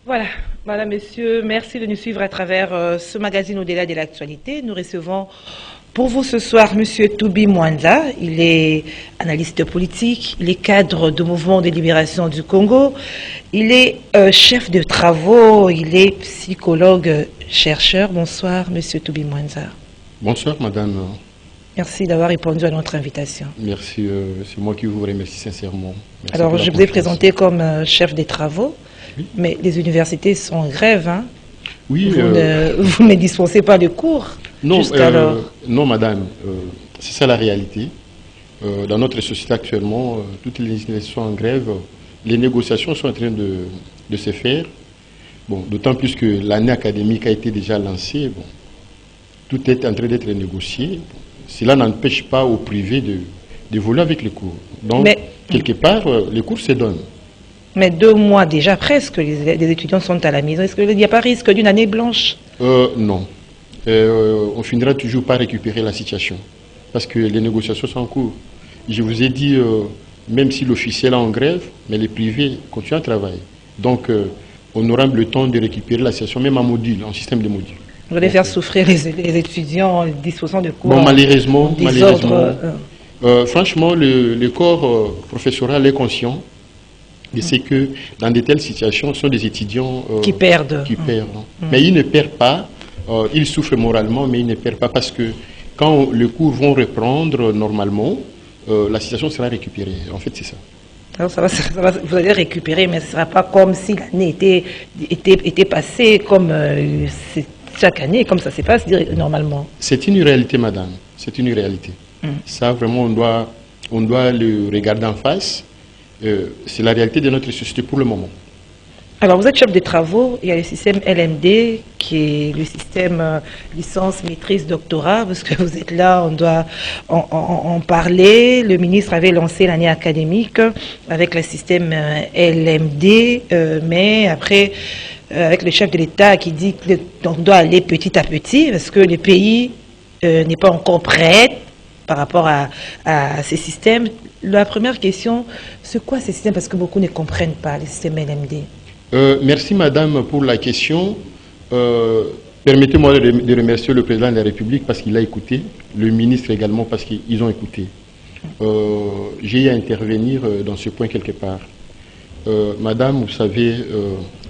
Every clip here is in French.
Voilà, Madame, Messieurs, merci de nous suivre à travers ce magazine Au-delà de l'actualité. Nous recevons pour vous ce soir Monsieur Toubi Mwanza. Il est analyste politique, il est cadre du mouvement de libération du Congo, il est chef de travaux, il est psychologue, chercheur. Bonsoir Monsieur Toubi Mwanza. Bonsoir Madame. Merci d'avoir répondu à notre invitation. Merci, c'est moi qui vous remercie sincèrement. Merci. Alors je vous ai présenté comme chef des travaux. Oui. Mais les universités sont en grève, hein? Oui. Vous ne dispensez pas de cours. Non, jusqu'alors. non Madame, c'est ça la réalité. Dans notre société actuellement, toutes les universités sont en grève. Les négociations sont en train de se faire. Bon, d'autant plus que l'année académique a été déjà lancée. Bon, tout est en train d'être négocié. Bon, cela n'empêche pas au privé d'évoluer avec les cours. Donc, quelque part, les cours se donnent. Mais 2 mois déjà presque, les étudiants sont à la maison. Est-ce qu'il n'y a pas risque d'une année blanche? Non. On finira toujours par récupérer la situation. Parce que les négociations sont en cours. Je vous ai dit, même si l'officiel est en grève, mais les privés continuent à travailler. Donc, on aura le temps de récupérer la situation, même en module, en système de module. Vous allez faire souffrir les étudiants en disposant de cours. Bon, malheureusement, franchement, le corps professoral est conscient. Et c'est que dans de telles situations, ce sont des étudiants qui perdent. Mais ils ne perdent pas, ils souffrent moralement, mais ils ne perdent pas parce que quand les cours vont reprendre normalement, la situation sera récupérée. En fait, c'est ça. Alors vous allez récupérer, mais ce ne sera pas comme si l'année était passée comme chaque année, comme ça se passe normalement. C'est une réalité, madame. C'est une réalité. Ça, vraiment, on doit le regarder en face. C'est la réalité de notre société pour le moment. Alors, vous êtes chef de travaux, il y a le système LMD, qui est le système licence, maîtrise, doctorat, parce que vous êtes là, on doit en parler. Le ministre avait lancé l'année académique avec le système LMD, mais après, avec le chef de l'État qui dit qu'on doit aller petit à petit, parce que le pays n'est pas encore prêt par rapport à ces systèmes. La première question, c'est quoi ces systèmes? Parce que beaucoup ne comprennent pas les systèmes LMD. Merci madame pour la question. Permettez-moi de remercier le président de la République parce qu'il a écouté, le ministre également parce qu'ils ont écouté. J'ai eu à intervenir dans ce point quelque part. Madame, vous savez,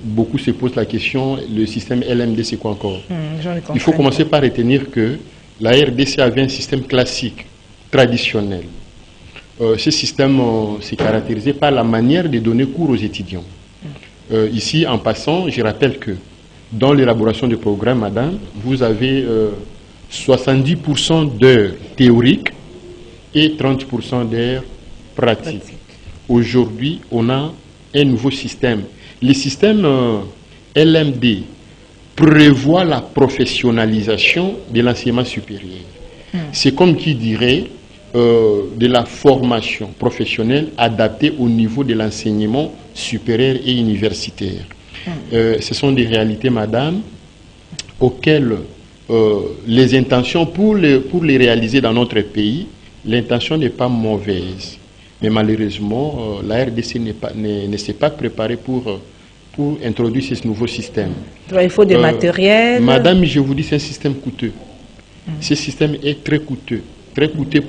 beaucoup se posent la question, le système LMD c'est quoi encore? Il faut commencer par retenir que la RDC avait un système classique, traditionnel. Ce système s'est caractérisé par la manière de donner cours aux étudiants. Ici, en passant, je rappelle que dans l'élaboration du programme, madame, vous avez 70% d'heures théoriques et 30% d'heures pratiques. Aujourd'hui, on a un nouveau système. Le système LMD prévoit la professionnalisation de l'enseignement supérieur. C'est comme qui dirait de la formation professionnelle adaptée au niveau de l'enseignement supérieur et universitaire. Ce sont des réalités, madame, auxquelles les intentions, pour les réaliser dans notre pays, l'intention n'est pas mauvaise. Mais malheureusement, la RDC ne s'est pas préparée pour introduire ce nouveau système. Il faut des matériels. Madame, je vous dis, c'est un système coûteux. Ce système est très coûteux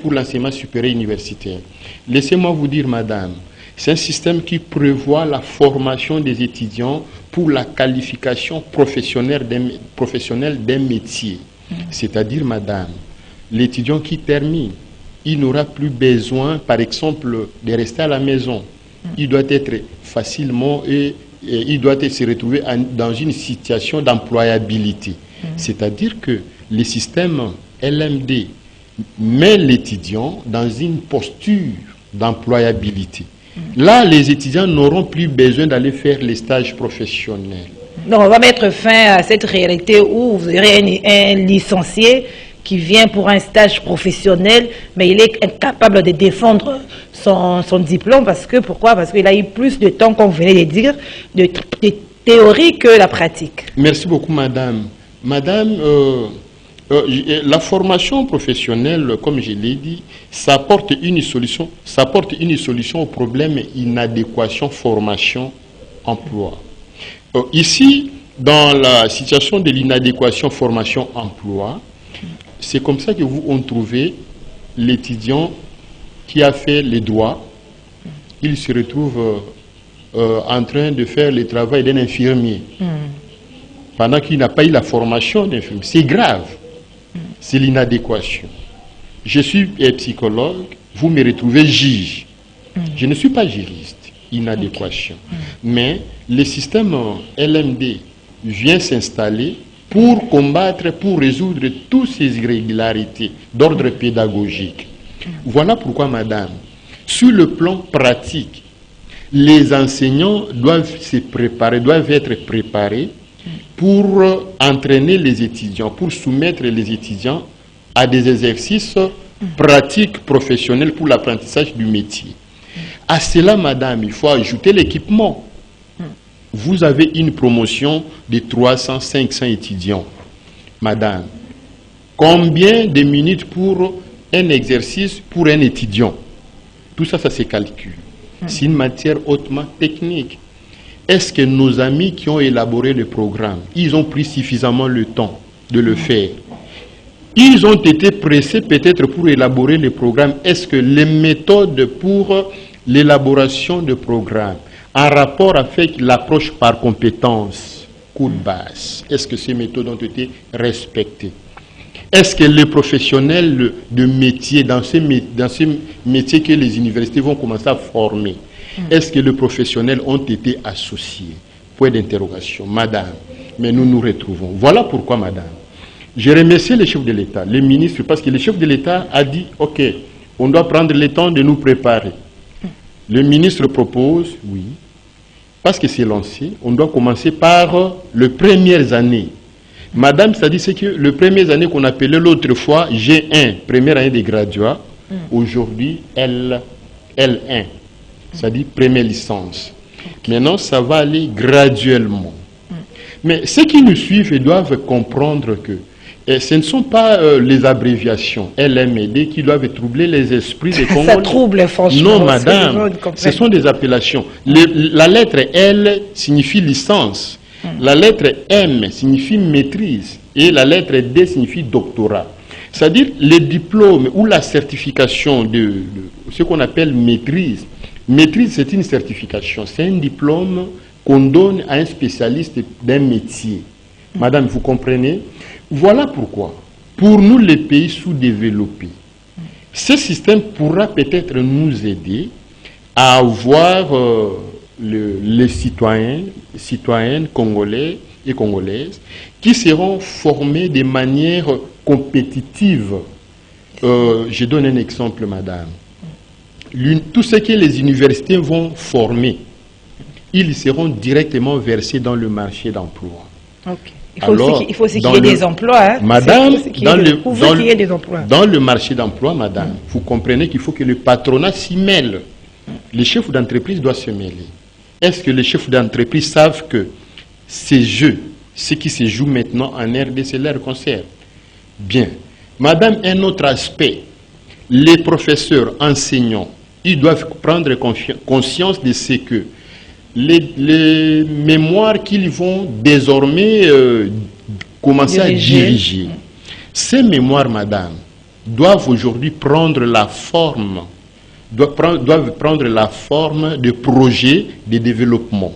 pour l'enseignement supérieur universitaire. Laissez-moi vous dire, madame, c'est un système qui prévoit la formation des étudiants pour la qualification professionnelle d'un métier. C'est-à-dire, madame, l'étudiant qui termine, il n'aura plus besoin, par exemple, de rester à la maison. Il doit être facilement et il doit se retrouver dans une situation d'employabilité. C'est-à-dire que le système LMD met l'étudiant dans une posture d'employabilité. Là, les étudiants n'auront plus besoin d'aller faire les stages professionnels. Donc, on va mettre fin à cette réalité où vous aurez un licencié qui vient pour un stage professionnel, mais il est incapable de défendre son diplôme. Pourquoi? Parce qu'il a eu plus de temps, comme vous venez de dire, de théorie que la pratique. Merci beaucoup, madame. Madame, la formation professionnelle, comme je l'ai dit, ça apporte une solution au problème inadéquation formation-emploi. Ici, dans la situation de l'inadéquation formation-emploi, c'est comme ça que vous on trouvez l'étudiant qui a fait les droits. Il se retrouve en train de faire le travail d'un infirmier pendant qu'il n'a pas eu la formation d'infirmier. C'est grave. C'est l'inadéquation. Je suis psychologue, vous me retrouvez juge. Je ne suis pas juriste. Inadéquation. Mais le système LMD vient s'installer pour combattre, pour résoudre toutes ces irrégularités d'ordre pédagogique. Voilà pourquoi, madame, sur le plan pratique, les enseignants doivent se préparer, doivent être préparés pour entraîner les étudiants, pour soumettre les étudiants à des exercices pratiques professionnels pour l'apprentissage du métier. À cela, madame, il faut ajouter l'équipement. Vous avez une promotion de 300, 500 étudiants. Madame, combien de minutes pour un exercice pour un étudiant? Tout ça, ça se calcule. C'est une matière hautement technique. Est-ce que nos amis qui ont élaboré le programme, ils ont pris suffisamment le temps de le faire? Ils ont été pressés peut-être pour élaborer le programme. Est-ce que les méthodes pour l'élaboration de programme en rapport avec l'approche par compétence, coup de base, est-ce que ces méthodes ont été respectées? Est-ce que les professionnels de métier, dans ces métiers que les universités vont commencer à former, est-ce que les professionnels ont été associés? Point d'interrogation. Madame, mais nous nous retrouvons. Voilà pourquoi, madame, j'ai remercié le chef de l'État, le ministre, parce que le chef de l'État a dit, ok, on doit prendre le temps de nous préparer. Le ministre propose, oui, parce que c'est lancé, on doit commencer par les premières années. Madame, ça dit, c'est que les premières années qu'on appelait l'autre fois G1, première année des graduats, aujourd'hui L1, ça dit première licence. Maintenant, ça va aller graduellement. Mais ceux qui nous suivent doivent comprendre que ce ne sont pas les abréviations LMD qui doivent troubler les esprits des Congolais. Ça trouble, franchement. Non, madame, ce sont des appellations. La lettre L signifie licence, la lettre M signifie maîtrise et la lettre D signifie doctorat. C'est-à-dire les diplômes ou la certification de ce qu'on appelle maîtrise. Maîtrise, c'est une certification, c'est un diplôme qu'on donne à un spécialiste d'un métier. Madame, vous comprenez? Voilà pourquoi, pour nous les pays sous-développés, ce système pourra peut-être nous aider à avoir les citoyennes congolais et congolaises qui seront formés de manière compétitive. Je donne un exemple, madame. Tout ce que les universités vont former, ils seront directement versés dans le marché d'emploi. Okay. Il faut aussi qu'il y ait des emplois. Hein. Madame, dans le marché d'emploi, madame, vous comprenez qu'il faut que le patronat s'y mêle. Les chefs d'entreprise doivent se mêler. Est-ce que les chefs d'entreprise savent que ces jeux, ce qui se joue maintenant en RDC, leur concerne? Bien. Madame, un autre aspect, les professeurs, enseignants, ils doivent prendre conscience de ce que les mémoires qu'ils vont désormais commencer à diriger. Ces mémoires, madame, doivent aujourd'hui prendre la forme, doivent prendre la forme de projets de développement.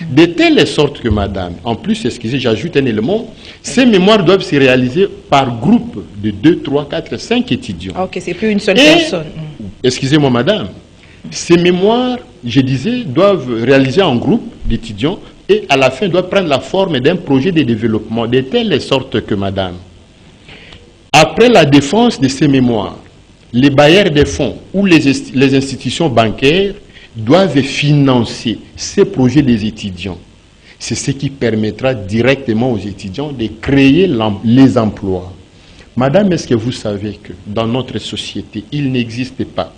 De telle sorte que, madame, en plus, excusez, j'ajoute un élément, ces mémoires doivent se réaliser par groupe de 2, 3, 4, 5 étudiants. Ok, c'est plus une seule personne. Excusez-moi, madame. Ces mémoires, je disais, doivent réaliser en groupe d'étudiants et à la fin doivent prendre la forme d'un projet de développement de telle sorte que, madame, après la défense de ces mémoires, les bailleurs des fonds ou les institutions bancaires doivent financer ces projets des étudiants. C'est ce qui permettra directement aux étudiants de créer les emplois. Madame, est-ce que vous savez que dans notre société, il n'existe pas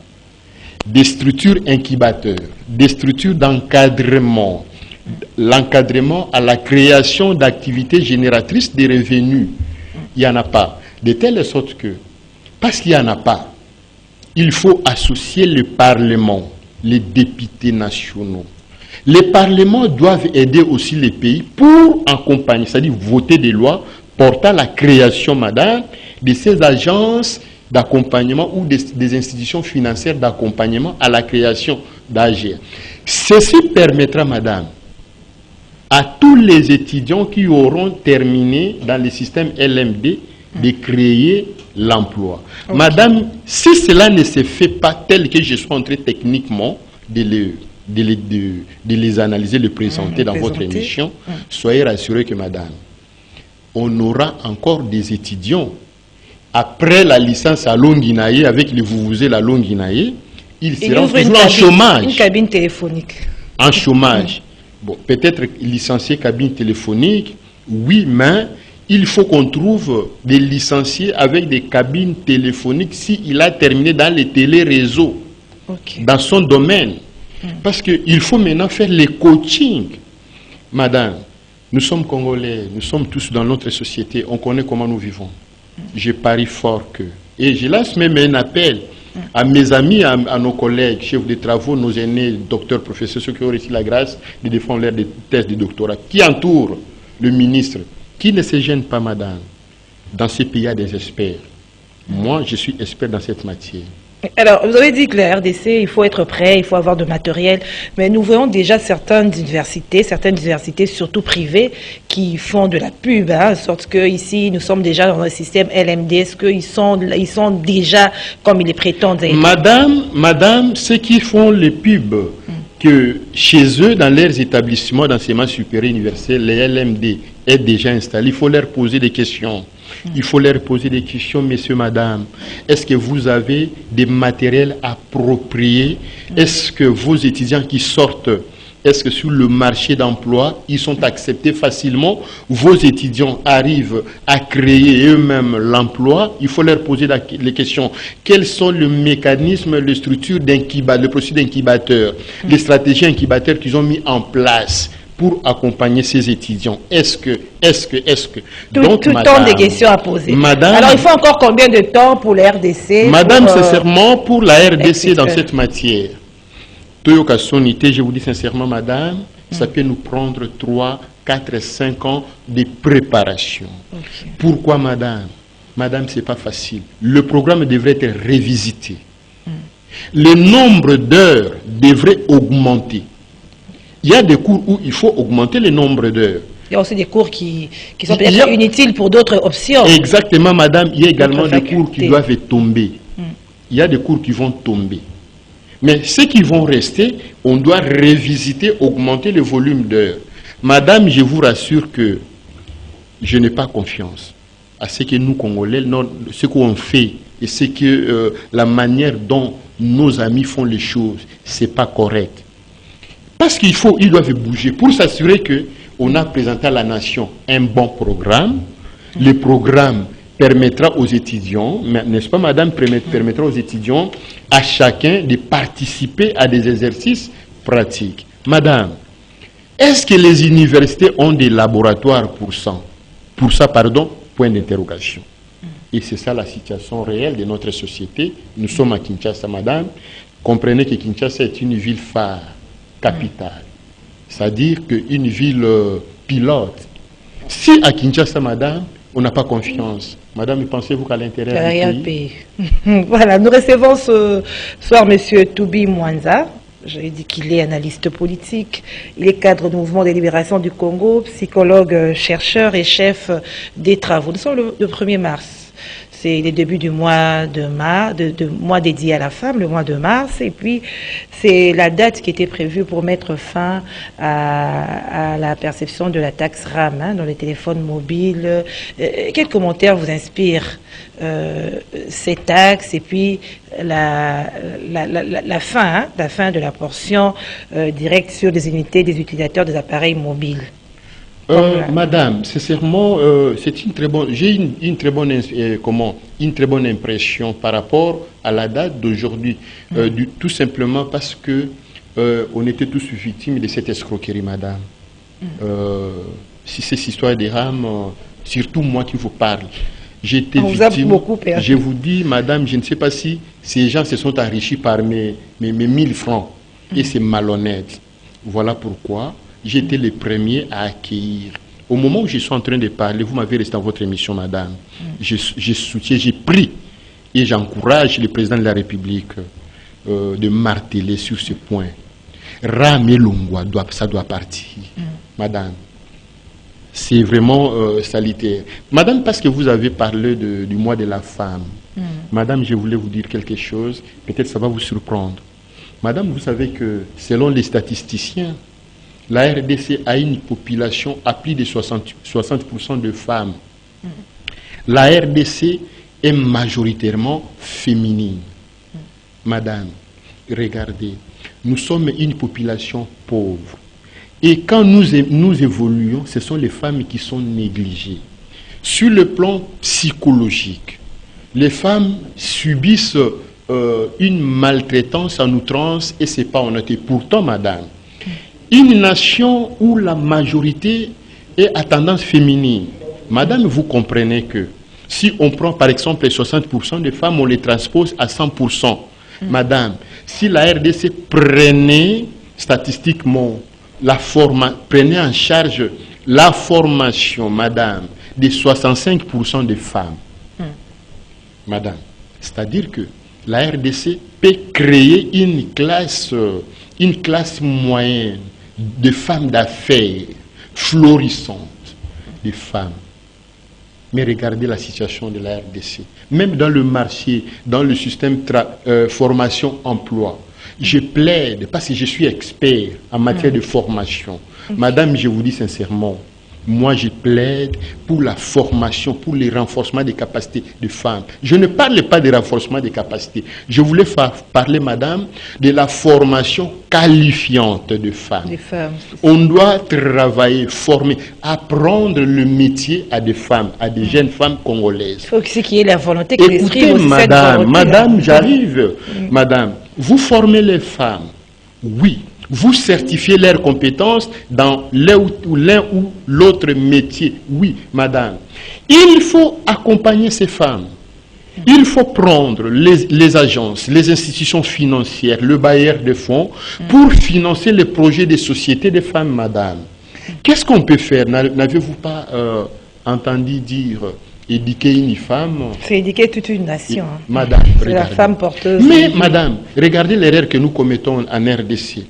des structures incubateurs, des structures d'encadrement, l'encadrement à la création d'activités génératrices de revenus? Il n'y en a pas. De telle sorte que, parce qu'il n'y en a pas, il faut associer le Parlement, les députés nationaux, Les parlements doivent aider aussi les pays pour accompagner, c'est-à-dire voter des lois portant la création, madame, de ces agences d'accompagnement ou des institutions financières d'accompagnement à la création d'AGR. Ceci permettra, madame, à tous les étudiants qui auront terminé dans le système LMD de créer l'emploi. Okay. Madame, si cela ne se fait pas tel que je suis en train techniquement de les analyser, de les présenter dans votre émission, soyez rassurés que, madame, on aura encore des étudiants après la licence à Longuinaye, avec le Vuvuzela la Longuinaye, ils seront toujours en chômage. Une cabine téléphonique. En chômage. Bon, peut-être licencié cabine téléphonique, oui, mais il faut qu'on trouve des licenciés avec des cabines téléphoniques s'il a terminé dans les téléréseaux, dans son domaine. Parce qu'il faut maintenant faire les coachings. Madame, nous sommes Congolais, nous sommes tous dans notre société, on connaît comment nous vivons. Je parie fort que... Et je lance même un appel à mes amis, à nos collègues, chefs de travaux, nos aînés, docteurs, professeurs, ceux qui ont reçu la grâce de défendre leurs thèses de doctorat, qui entourent le ministre, qui ne se gêne pas, madame. Dans ces pays, il y a des experts. Moi, je suis expert dans cette matière. Alors, vous avez dit que la RDC, il faut être prêt, il faut avoir de matériel, mais nous voyons déjà certaines universités surtout privées, qui font de la pub, en sorte que ici, nous sommes déjà dans un système LMD. Est-ce qu'ils sont déjà comme ils les prétendent? Madame, ceux qui font les pubs, que chez eux, dans leurs établissements d'enseignement supérieur universel, les LMD est déjà installé, il faut leur poser des questions. Il faut leur poser des questions, messieurs, madame. Est-ce que vous avez des matériels appropriés? Est-ce que vos étudiants qui sortent, est-ce que sur le marché d'emploi, ils sont acceptés facilement? Vos étudiants arrivent à créer eux-mêmes l'emploi? Il faut leur poser les questions. Quels sont les mécanismes, les structures d'incubateur, le processus d'incubateur, les stratégies incubateurs qu'ils ont mis en place pour accompagner ces étudiants? Est-ce que Donc, tout madame, temps des questions à poser. Madame, alors, il faut encore combien de temps pour la RDC? Madame, sincèrement, pour la RDC dans cette matière, Toyoka Sonité, je vous dis sincèrement, madame, ça peut nous prendre 3, 4, 5 ans de préparation. Pourquoi, madame? Madame, ce n'est pas facile. Le programme devrait être révisité. Le nombre d'heures devrait augmenter. Il y a des cours où il faut augmenter le nombre d'heures. Il y a aussi des cours qui sont peut-être inutiles pour d'autres options. Exactement, madame. Il y a également des cours qui doivent tomber. Il y a des cours qui vont tomber. Mais ceux qui vont rester, on doit révisiter, augmenter le volume d'heures. Madame, je vous rassure que je n'ai pas confiance à ce que nous, Congolais, ce qu'on fait et ce que la manière dont nos amis font les choses, ce n'est pas correct. Parce qu'ils doivent bouger pour s'assurer qu'on a présenté à la nation un bon programme. Le programme permettra aux étudiants, n'est-ce pas madame, permettra aux étudiants, à chacun de participer à des exercices pratiques. Madame, est-ce que les universités ont des laboratoires pour ça? Point d'interrogation. Et c'est ça la situation réelle de notre société. Nous sommes à Kinshasa, madame. Comprenez que Kinshasa est une ville phare, capitale. C'est-à-dire qu'une ville pilote. Si à Kinshasa, madame, on n'a pas confiance, madame, pensez-vous qu'à l'intérieur du pays? Voilà, nous recevons ce soir M. Toubi Mwanza. J'ai dit qu'il est analyste politique, il est cadre du mouvement des libérations du Congo, psychologue, chercheur et chef des travaux. Nous sommes le 1er mars. C'est le début du mois de mars, mois dédié à la femme, le mois de mars. Et puis, c'est la date qui était prévue pour mettre fin à la perception de la taxe RAM dans les téléphones mobiles. Quels commentaires vous inspirent ces taxes et puis la fin de la portion directe sur les unités des utilisateurs des appareils mobiles? Madame, sincèrement, c'est une très bonne. J'ai une très bonne impression par rapport à la date d'aujourd'hui, tout simplement parce que on était tous victimes de cette escroquerie, madame. Si cette histoire des rames, surtout moi qui vous parle, j'étais victime. Je vous dis, madame, je ne sais pas si ces gens se sont enrichis par mes 1000 francs et c'est malhonnête. Voilà pourquoi j'étais le premier à accueillir. Au moment où je suis en train de parler, vous m'avez resté dans votre émission, madame. Je soutiens, j'ai pris et j'encourage le président de la République de marteler sur ce point. Ramé Longwa, ça doit partir. Madame, c'est vraiment salutaire. Madame, parce que vous avez parlé du mois de la femme, madame, je voulais vous dire quelque chose, peut-être ça va vous surprendre. Madame, vous savez que selon les statisticiens, la RDC a une population à plus de 60% de femmes. La RDC est majoritairement féminine. Madame, regardez, nous sommes une population pauvre. Et quand nous évoluons, ce sont les femmes qui sont négligées. Sur le plan psychologique, les femmes subissent une maltraitance en outrance et ce n'est pas honnête. Et pourtant, madame, une nation où la majorité est à tendance féminine, madame, vous comprenez que si on prend par exemple les 60% des femmes, on les transpose à 100%. Madame, si la RDC prenait statistiquement prenait en charge la formation, madame, des 65% des femmes, madame, c'est-à-dire que la RDC peut créer une classe moyenne de femmes d'affaires florissantes, des femmes. Mais regardez la situation de la RDC. Même dans le marché, dans le système formation-emploi, je plaide, parce que je suis expert en matière de formation. Madame, je vous dis sincèrement, moi je plaide pour la formation, pour le renforcement des capacités des femmes. Je ne parle pas de renforcement des capacités. Je voulais parler, madame, de la formation qualifiante de femmes. On doit travailler, former, apprendre le métier à des femmes, à des jeunes femmes congolaises. Il faut qu'il y ait la volonté. Écoutez, madame, j'arrive. Madame, vous formez les femmes, oui. Vous certifiez leurs compétences dans l'un ou l'autre métier. Oui, madame. Il faut accompagner ces femmes. Il faut prendre les agences, les institutions financières, le bailleur de fonds pour financer les projets des sociétés des femmes, madame. Qu'est-ce qu'on peut faire? N'avez-vous pas entendu dire éduquer une femme? C'est éduquer toute une nation. Madame, c'est la femme porteuse. Mais madame, regardez l'erreur que nous commettons en RDC.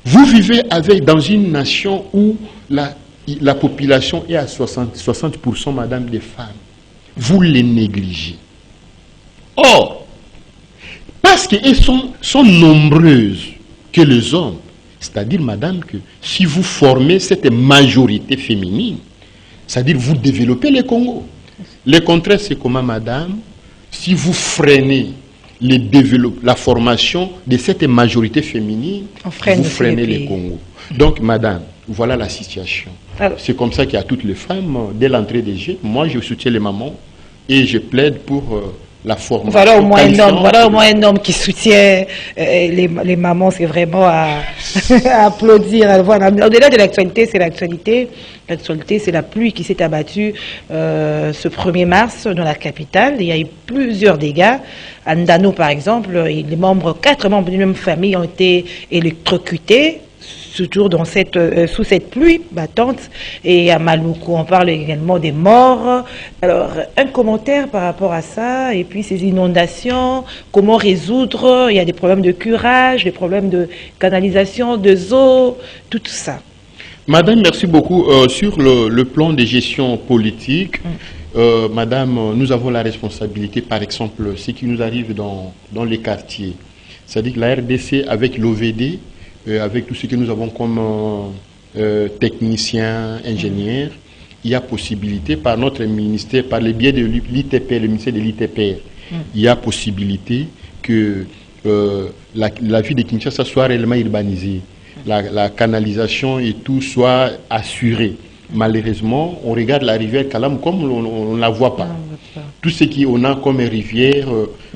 Vous vivez dans une nation où la population est à 60%, madame, des femmes. Vous les négligez. Or, parce qu'elles sont nombreuses que les hommes, c'est-à-dire, madame, que si vous formez cette majorité féminine, c'est-à-dire vous développez le Congo. Le contraire, c'est comment, madame? Si vous freinez la formation de cette majorité féminine, vous freinez le Congo. Donc, madame, voilà la situation. C'est comme ça qu'il y a toutes les femmes, dès l'entrée des jeux. Moi, je soutiens les mamans et je plaide pour la formation. Voilà au moins un homme qui soutient les mamans, c'est vraiment à applaudir. Voilà. Au-delà de l'actualité, c'est l'actualité. L'actualité, c'est la pluie qui s'est abattue ce 1er mars dans la capitale. Il y a eu plusieurs dégâts. À Ndano, par exemple, 4 membres d'une même famille ont été électrocutés, toujours sous cette pluie battante. Et à Maluku, on parle également des morts. Alors, un commentaire par rapport à ça, et puis ces inondations, comment résoudre? Il y a des problèmes de curage, des problèmes de canalisation, de eau, tout ça. Madame, merci beaucoup. Sur le plan de gestion politique, madame, nous avons la responsabilité, par exemple, ce qui nous arrive dans les quartiers. C'est-à-dire que la RDC, avec l'OVD, avec tout ce que nous avons comme techniciens, ingénieurs, il y a possibilité, par notre ministère, par le biais de l'ITPR, le ministère de l'ITPR, il y a possibilité que la ville de Kinshasa soit réellement urbanisée. La canalisation et tout soit assuré. Malheureusement, on regarde la rivière Kalam comme on ne la voit pas. Tout ce qu'on a comme rivière,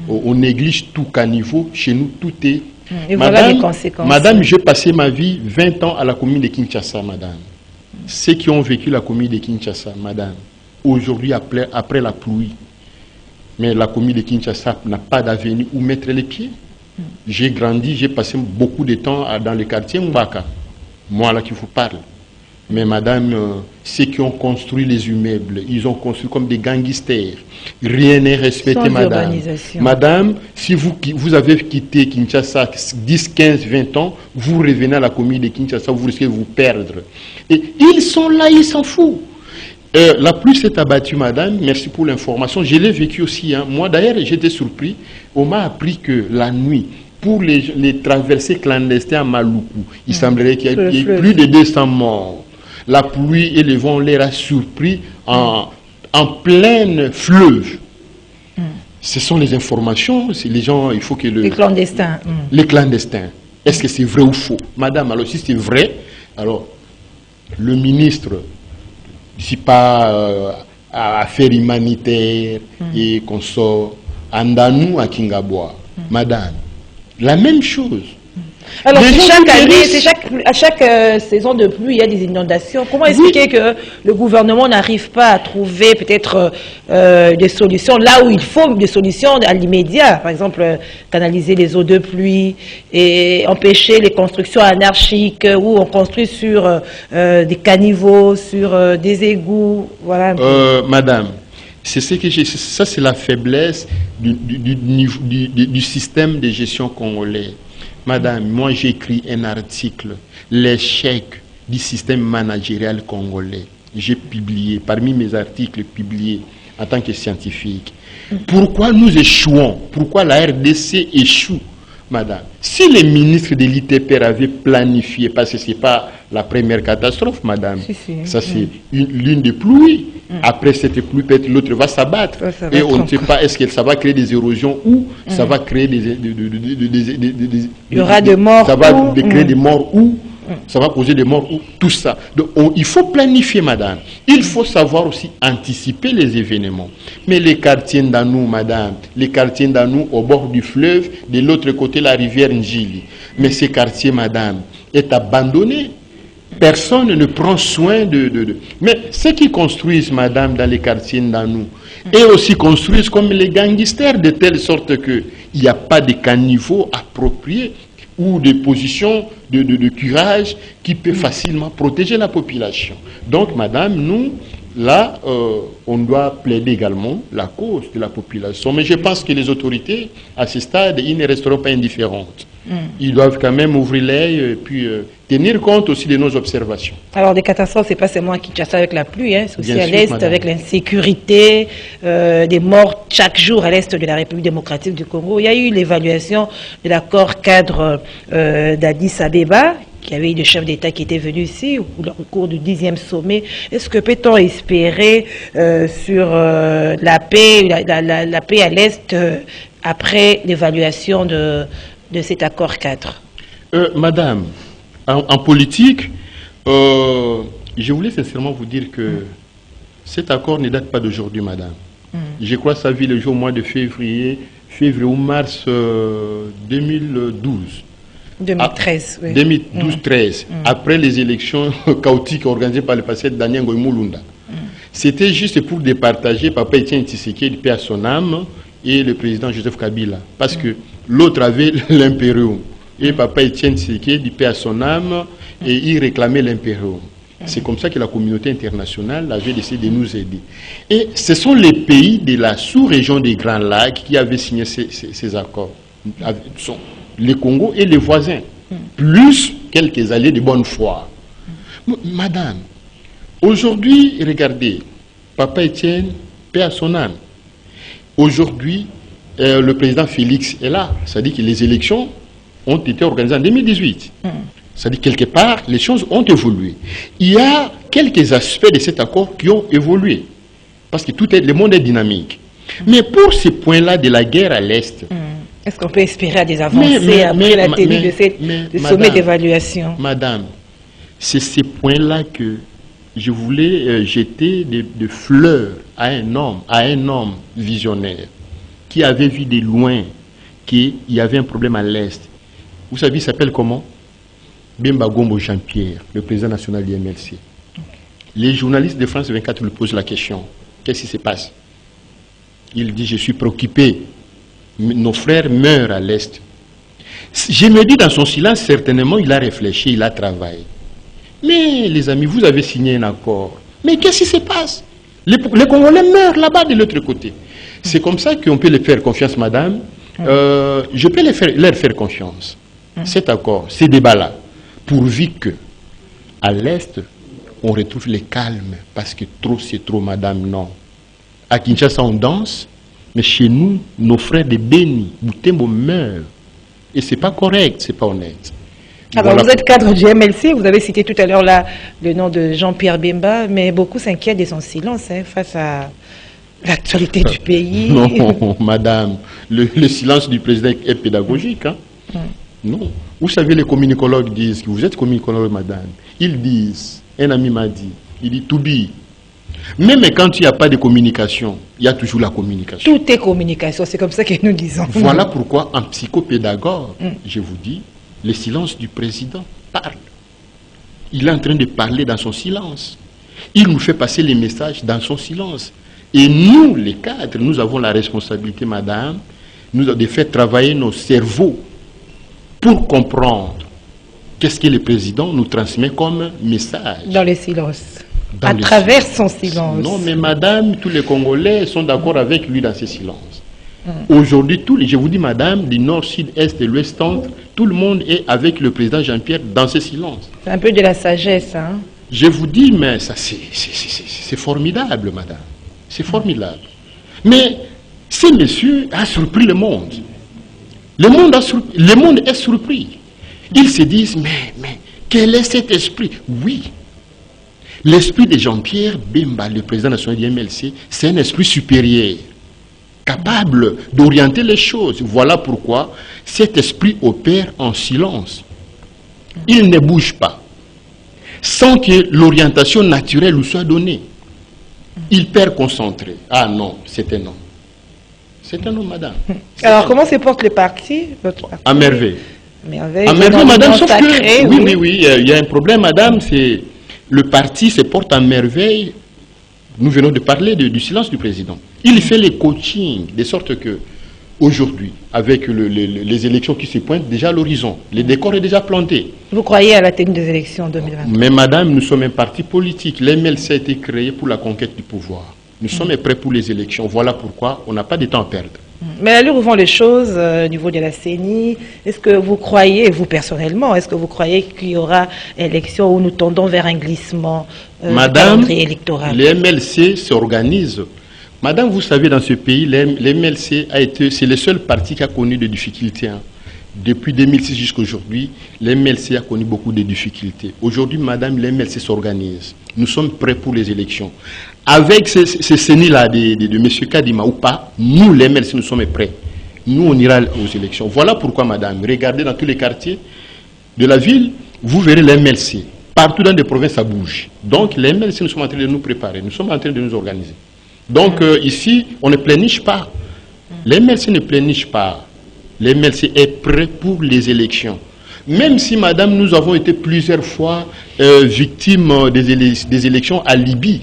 on néglige tout caniveau. Chez nous, tout est... Et voilà les conséquences. Madame, j'ai passé ma vie 20 ans à la commune de Kinshasa, madame. Ceux qui ont vécu la commune de Kinshasa, madame, aujourd'hui, après la pluie, mais la commune de Kinshasa n'a pas d'avenir où mettre les pieds. J'ai grandi, j'ai passé beaucoup de temps dans le quartier Mbaka. moi là qui vous parle. Mais madame, ceux qui ont construit les immeubles, ils ont construit comme des gangsters. Rien n'est respecté, Sans madame. urbanisation. Madame, si vous avez quitté Kinshasa 10, 15, 20 ans, vous revenez à la commune de Kinshasa, vous risquez de vous perdre. Et ils sont là, ils s'en foutent. La pluie s'est abattue, madame. Merci pour l'information. Je l'ai vécu aussi. Hein. Moi, d'ailleurs, j'étais surpris. On m'a appris que la nuit, pour les traversées clandestines à Maluku, il semblerait qu'il y ait plus de 200 morts. La pluie et le vent les a surpris en plein fleuve. Ce sont les informations. Les gens, il faut que les clandestins. Les clandestins. Est-ce que c'est vrai ou faux? Madame, alors si c'est vrai, alors le ministre, si pas affaires humanitaires et qu'on sort, Andanou à Kingaboa, madame, la même chose. Alors, chaque année, à chaque saison de pluie, il y a des inondations. Comment expliquer que le gouvernement n'arrive pas à trouver peut-être des solutions là où il faut des solutions à l'immédiat? Par exemple, canaliser les eaux de pluie et empêcher les constructions anarchiques où on construit sur des caniveaux, sur des égouts. Voilà. Madame, c'est ce que ça, c'est la faiblesse du système de gestion congolais. Madame, moi j'ai écrit un article, l'échec du système managérial congolais. J'ai publié, parmi mes articles publiés en tant que scientifique. Pourquoi nous échouons? Pourquoi la RDC échoue, madame? Si les ministres de l'ITPR avaient planifié, parce que ce n'est pas la première catastrophe, madame, ça c'est l'une des pluies. Après cette pluie, peut-être l'autre va s'abattre. Et on ne sait pas, est-ce que ça va créer des érosions ou ça va créer il y aura des morts. Ça va créer des morts ou ça va causer des morts ou tout ça. Donc, il faut planifier, madame. Il faut savoir aussi anticiper les événements. Mais les quartiers d'Anou, madame, les quartiers d'Anou au bord du fleuve, de l'autre côté la rivière Njili. Mais ces quartiers, madame, est abandonné. Personne ne prend soin Mais ceux qui construisent, madame, dans les quartiers d'Anou, et aussi construisent comme les gangsters, de telle sorte qu'il n'y a pas de caniveaux appropriés ou des positions de curage qui peut facilement protéger la population. Donc, madame, nous, là, on doit plaider également la cause de la population. Mais je pense que les autorités, à ce stade, ils ne resteront pas indifférentes. Ils doivent quand même ouvrir l'œil et puis tenir compte aussi de nos observations. Alors, des catastrophes, c'est pas seulement à Kinshasa avec la pluie, hein, c'est aussi Bien à sûr, l'Est madame. avec l'insécurité, des morts chaque jour à l'Est de la République démocratique du Congo. Il y a eu l'évaluation de l'accord cadre d'Addis Abeba, qui avait eu le chef d'État qui était venu ici au cours du 10e sommet. Est-ce que peut-on espérer sur la paix à l'Est après l'évaluation de cet accord cadre? Madame, en politique, je voulais sincèrement vous dire que cet accord ne date pas d'aujourd'hui, madame. Je crois que ça vit le jour au mois de février ou mars 2012. 2013, oui. 2012-13, après les élections chaotiques organisées par le passé Daniel Ngoï-Moulunda. C'était juste pour départager Papa Etienne Tshisekedi, paix à son âme, et le président Joseph Kabila. Parce que l'autre avait l'impérium. Et Papa Etienne Tshisekedi, paix à son âme, et il réclamait l'impérium. C'est comme ça que la communauté internationale avait décidé de nous aider. Et ce sont les pays de la sous-région des Grands Lacs qui avaient signé ces accords. Les Congo et les voisins. Plus quelques alliés de bonne foi. Madame, aujourd'hui, regardez, Papa Etienne, paix à son âme. Aujourd'hui, le président Félix est là. C'est-à-dire que les élections ont été organisées en 2018. C'est-à-dire quelque part, les choses ont évolué. Il y a quelques aspects de cet accord qui ont évolué. Parce que le monde est dynamique. Mais pour ces points-là de la guerre à l'Est... Est-ce qu'on peut espérer à des avancées après la tenue de sommet d'évaluation? Madame, c'est ces points-là que je voulais jeter de fleurs à un homme visionnaire qui avait vu de loin qu'il y avait un problème à l'Est. Vous savez, il s'appelle comment? Bemba Gombo Jean-Pierre, le président national du MLC. Les journalistes de France 24 lui posent la question. Qu'est-ce qui se passe? Il dit, je suis préoccupé. Nos frères meurent à l'Est. Je me dis dans son silence, certainement, il a réfléchi, il a travaillé. Mais les amis, vous avez signé un accord. Mais qu'est-ce qui se passe? Les Congolais meurent là-bas de l'autre côté. C'est comme ça qu'on peut les faire confiance, madame. Je peux leur faire confiance. Cet accord, ces débats-là, pourvu que, à l'Est, on retrouve le calme, parce que trop c'est trop, madame, non. À Kinshasa, on danse, mais chez nous, nos frères de Beni, Boutembo meurent. Et c'est pas correct, c'est pas honnête. Alors, Voilà. vous êtes cadre du MLC, vous avez cité tout à l'heure là le nom de Jean-Pierre Bemba, mais beaucoup s'inquiètent de son silence face à l'actualité du pays. Non, madame, le silence du président est pédagogique. Hein? Non. Vous savez, les communicologues disent, que vous êtes communicologue, madame, ils disent, un ami m'a dit, il dit, to be. Même quand il n'y a pas de communication, il y a toujours la communication. Tout est communication, c'est comme ça que nous disons. Voilà pourquoi, en psychopédagogue, je vous dis, le silence du président parle. Il est en train de parler dans son silence. Il nous fait passer les messages dans son silence. Et nous, les cadres, nous avons la responsabilité, madame, de faire travailler nos cerveaux pour comprendre qu'est-ce que le président nous transmet comme message. Dans le silence. Dans À le travers silence. son silence. Non, mais madame, tous les Congolais sont d'accord avec lui dans ce silence. Aujourd'hui, je vous dis, madame, du nord, sud, est et l'ouest, centre, tout le monde est avec le président Jean-Pierre dans ce silence. C'est un peu de la sagesse, hein. Je vous dis, mais ça, c'est formidable, madame. C'est formidable. Mais ce monsieur a surpris le monde. Le monde est surpris. Ils se disent, mais quel est cet esprit? Oui. L'esprit de Jean-Pierre Bemba, le président national du MLC, c'est un esprit supérieur, capable d'orienter les choses. Voilà pourquoi cet esprit opère en silence. Il ne bouge pas, sans que l'orientation naturelle lui soit donnée. Il perd concentré. Ah non, c'est un non. C'est un non, madame. Alors, comment se porte le parti, votre parti? À merveille. Merveille. À merveille, madame, sauf Sacré, que... Oui, il y a un problème, madame, c'est... Le parti se porte à merveille. Nous venons de parler du silence du président. Il fait les coachings, de sorte que, aujourd'hui, avec les élections qui se pointent déjà à l'horizon, le décor est déjà planté. Vous croyez à la tenue des élections en 2023? Mais madame, nous sommes un parti politique. L'MLC a été créé pour la conquête du pouvoir. Nous sommes prêts pour les élections. Voilà pourquoi on n'a pas de temps à perdre. Mais à l'heure où vont les choses, au niveau de la CENI, est-ce que vous croyez, vous personnellement, est-ce que vous croyez qu'il y aura élection où nous tendons vers un glissement Madame, électoral? les MLC s'organisent. Madame, vous savez, dans ce pays, les MLC c'est le seul parti qui a connu des difficultés. Hein. Depuis 2006 jusqu'à aujourd'hui, les MLC a connu beaucoup de difficultés. Aujourd'hui, madame, les MLC s'organisent. Nous sommes prêts pour les élections. Avec ces CENI-là de M. Kadima ou pas, nous, les MLC, nous sommes prêts. Nous, on ira aux élections. Voilà pourquoi, madame, regardez dans tous les quartiers de la ville, vous verrez les MLC. Partout dans les provinces, ça bouge. Donc, les MLC, nous sommes en train de nous préparer. Nous sommes en train de nous organiser. Donc, ici, on ne pléniche pas. Les MLC ne plénichent pas. Les MLC est prêt pour les élections. Même si, madame, nous avons été plusieurs fois victimes des élections à Libye.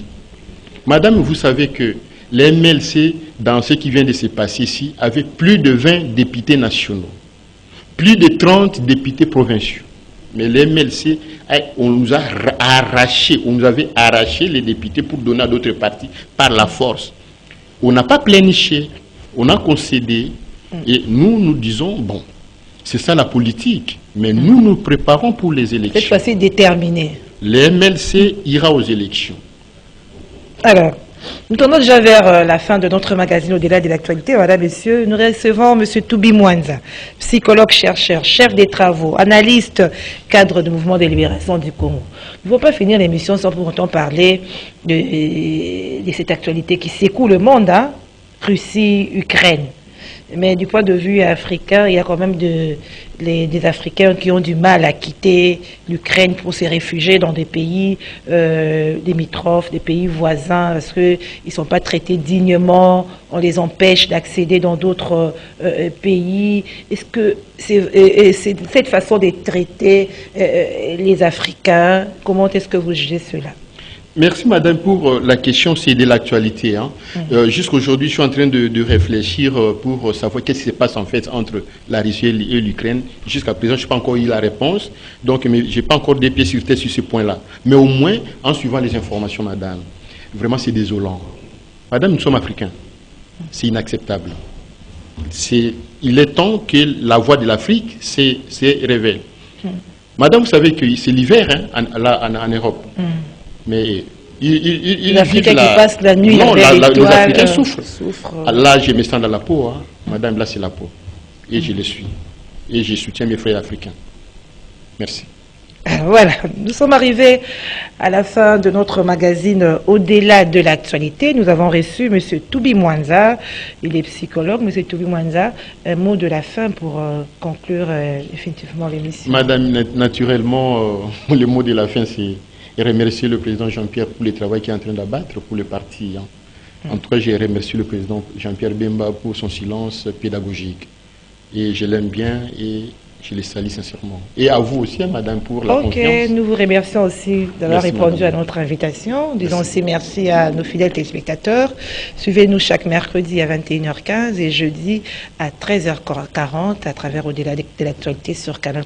Madame, vous savez que les MLC, dans ce qui vient de se passer ici, avait plus de 20 députés nationaux, plus de 30 députés provinciaux. Mais les MLC, on nous a arraché, on nous avait arraché les députés pour donner à d'autres partis par la force. On n'a pas pléniché, on a concédé, et nous disons, bon, c'est ça la politique, mais nous nous préparons pour les élections. Cette fois-ci déterminé. Les MLC ira aux élections. Alors, nous tournons déjà vers la fin de notre magazine Au-delà de l'actualité. Madame, messieurs, nous recevons M. Toubi Mwanza, psychologue, chercheur, chef des travaux, analyste, cadre du mouvement de libération du Congo. Nous ne pouvons pas finir l'émission sans pour autant parler de cette actualité qui secoue le monde, hein? Russie, Ukraine. Mais du point de vue africain, il y a quand même des Africains qui ont du mal à quitter l'Ukraine pour se réfugier dans des pays limitrophes, des pays voisins, parce qu'ils ne sont pas traités dignement, on les empêche d'accéder dans d'autres pays. Est-ce que c'est cette façon de traiter les Africains? Comment est-ce que vous jugez cela? Merci madame pour la question, c'est de l'actualité. Hein. Jusqu'aujourd'hui, je suis en train de réfléchir pour savoir qu'est-ce qui se passe en fait entre la Russie et l'Ukraine. Jusqu'à présent, je n'ai pas encore eu la réponse, donc je n'ai pas encore des pieds sur terre sur ce point-là. Mais au moins, en suivant les informations, madame, vraiment c'est désolant. Madame, nous sommes africains. C'est inacceptable. Il est temps que la voix de l'Afrique se révèle. Madame, vous savez que c'est l'hiver hein, en Europe. Mais les Africains qui passent la nuit non, avec les Africains souffrent. Là, je me sens dans la peau. Hein. Madame, là, c'est la peau. Et je le suis. Et je soutiens mes frères africains. Merci. Voilà, nous sommes arrivés à la fin de notre magazine Au-delà de l'actualité. Nous avons reçu M. Toubi Mwanza, il est psychologue. M. Toubi Mwanza, un mot de la fin pour conclure définitivement l'émission. Madame, naturellement, le mot de la fin, c'est remercier le président Jean-Pierre pour le travail qu'il est en train d'abattre pour le parti. Hein. En tout cas, j'ai remercié le président Jean-Pierre Bemba pour son silence pédagogique. Et je l'aime bien et je les salue sincèrement. Et à vous aussi, madame, pour la confiance. Nous vous remercions aussi d'avoir répondu madame. à notre invitation. Disons aussi merci à nos fidèles téléspectateurs. Suivez-nous chaque mercredi à 21h15 et jeudi à 13h40 à travers Au-delà de l'actualité sur Canal.